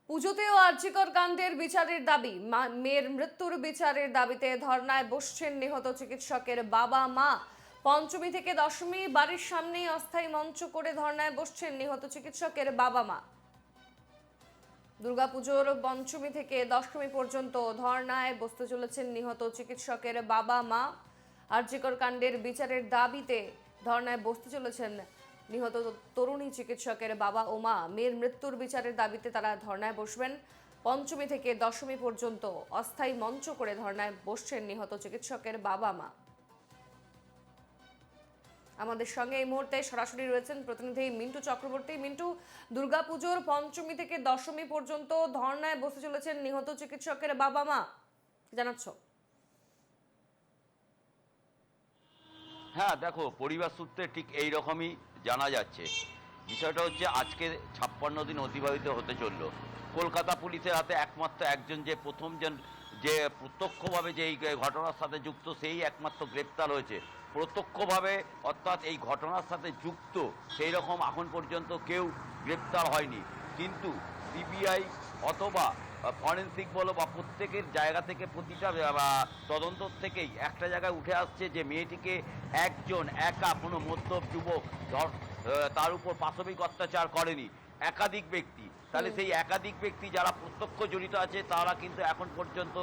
পুজোতেও আরজিকর কাণ্ডের বিচারের দাবি, মেয়ের মৃত্যুর বিচারের দাবিতে ধর্নায় বসছেন নিহত চিকিৎসকের বাবা মা। পঞ্চমী থেকে দশমী বাড়ির সামনেই অস্থায়ী মঞ্চ করে ধর্নায় বসছেন নিহত চিকিৎসকের বাবা মা। দুর্গাপুজোর পঞ্চমী থেকে দশমী পর্যন্ত ধর্নায় বসতে চলেছেন নিহত চিকিৎসকের বাবা মা। আরজিকর কাণ্ডের বিচারের দাবিতে ধর্নায় বসতে চলেছেন নিহত তরুণী চিকিৎসকের বাবা ও মা। মেয়ের মৃত্যুর বিচারের দাবিতে তারা ধর্নায় বসবেন। পঞ্চমী থেকে দশমী পর্যন্ত অস্থায়ী মঞ্চ করে ধর্নায় বসছেন নিহত চিকিৎসকের বাবা মা। আমাদের সঙ্গে এই মুহূর্তে সরাসরি রয়েছেন প্রতিনিধি মিন্টু চক্রবর্তী। মিন্টু, দুর্গাপুজোর পঞ্চমী থেকে দশমী পর্যন্ত ধর্নায় বসে চলেছেন নিহত চিকিৎসকের বাবা মা, জানাচ্ছ? হ্যাঁ, দেখো, পরিবার সূত্রে ঠিক এই রকমই জানা যাচ্ছে। বিষয়টা হচ্ছে আজকে 56 দিন অতিবাহিত হতে চলল। কলকাতা পুলিশের হাতে একমাত্র একজন যে প্রথমজন যে প্রত্যক্ষভাবে যে এই ঘটনার সাথে যুক্ত সেই একমাত্র গ্রেপ্তার হয়েছে। প্রত্যক্ষভাবে অর্থাৎ এই ঘটনার সাথে যুক্ত সেই রকম এখন পর্যন্ত কেউ গ্রেপ্তার হয়নি। কিন্তু সিবিআই অথবা ফরেন্সিক বলো বা প্রত্যেকের জায়গা থেকে প্রতিটা তদন্ত থেকেই একটা জায়গায় উঠে আসছে যে মেয়েটিকে একজন একা কোনো মদ্যপ যুবক তার উপর পাশবিক অত্যাচার করেনি, একাধিক ব্যক্তি। তাহলে সেই একাধিক ব্যক্তি যারা প্রত্যক্ষ জড়িত আছে তারা কিন্তু এখন পর্যন্ত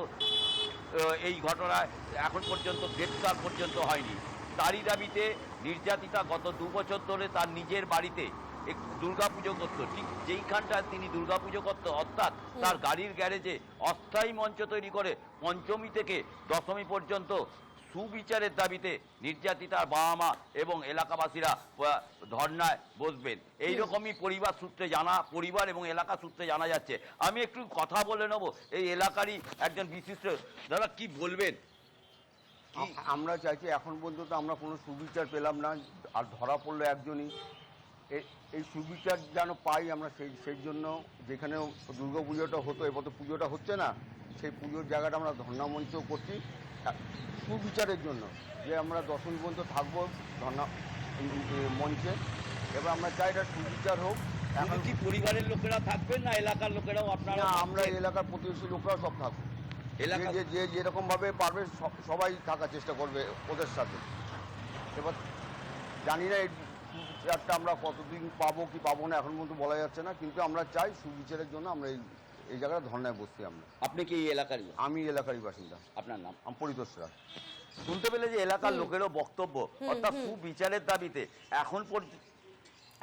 এই ঘটনায় এখন পর্যন্ত গ্রেপ্তার পর্যন্ত হয়নি। তারই দাবিতে নির্যাতিতা গত 2 বছর ধরে তার নিজের বাড়িতে দুর্গাপুজো করতো, ঠিক যেইখানটায় তিনি দুর্গাপুজো করতো অর্থাৎ তার গাড়ির গ্যারেজে অস্থায়ী মঞ্চ তৈরি করে পঞ্চমী থেকে দশমী পর্যন্ত সুবিচারের দাবিতে নির্যাতিতার বাবা মা এবং এলাকাবাসীরা ধর্নায় বসবেন। এইরকমই পরিবার এবং এলাকা সূত্রে জানা যাচ্ছে। আমি একটু কথা বলে নেব এই এলাকারই একজন বিশিষ্ট। দাদা, কি বলবেন? আমরা চাইছি, এখন পর্যন্ত আমরা কোনো সুবিচার পেলাম না, আর ধরা পড়লো একজনই। এই সুবিচার যেন পাই আমরা, সেই জন্য যেখানে দুর্গা পুজোটা হতো, এবার তো পুজোটা হচ্ছে না, সেই পুজোর জায়গাটা আমরা ধর্ণা মঞ্চ করছি সুবিচারের জন্য, যে আমরা দশমী পর্যন্ত থাকবো ধর্ণা মঞ্চে। এবার আমরা চাই এটা সুবিচার হোক। এখন কি পরিবারের লোকেরা থাকবেন না এলাকার লোকেরাও? আপনারা? আমরা এলাকার প্রতিবেশী লোকরাও সব থাকবো। যে যেরকমভাবে পারবে সবাই থাকার চেষ্টা করবে ওদের সাথে। এবার জানি না এই সুবিচারটা আমরা কতদিন পাবো কি পাবো না এখন পর্যন্ত বলা যাচ্ছে না, কিন্তু আমরা চাই সুবিচারের জন্য আমরা এই জায়গাটা ধর্নায় বসছি আমরা। আপনি কি এই এলাকারই? আমি এলাকারই বাসিন্দা। আপনার নাম? আমি পরিতোষ রায়। শুনতে পেলে যে এলাকার লোকেরও বক্তব্য অর্থাৎ সুবিচারের দাবিতে এখন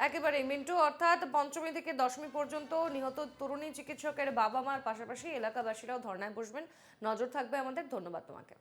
একেবারে মিন্টু, অর্থাৎ পঞ্চমী থেকে দশমী পর্যন্ত নিহত তরুণী চিকিৎসকের বাবা মার পাশাপাশি এলাকাবাসীরাও ধর্নায় বসবেন। নজর থাকবে আমাদের। ধন্যবাদ তোমাকে।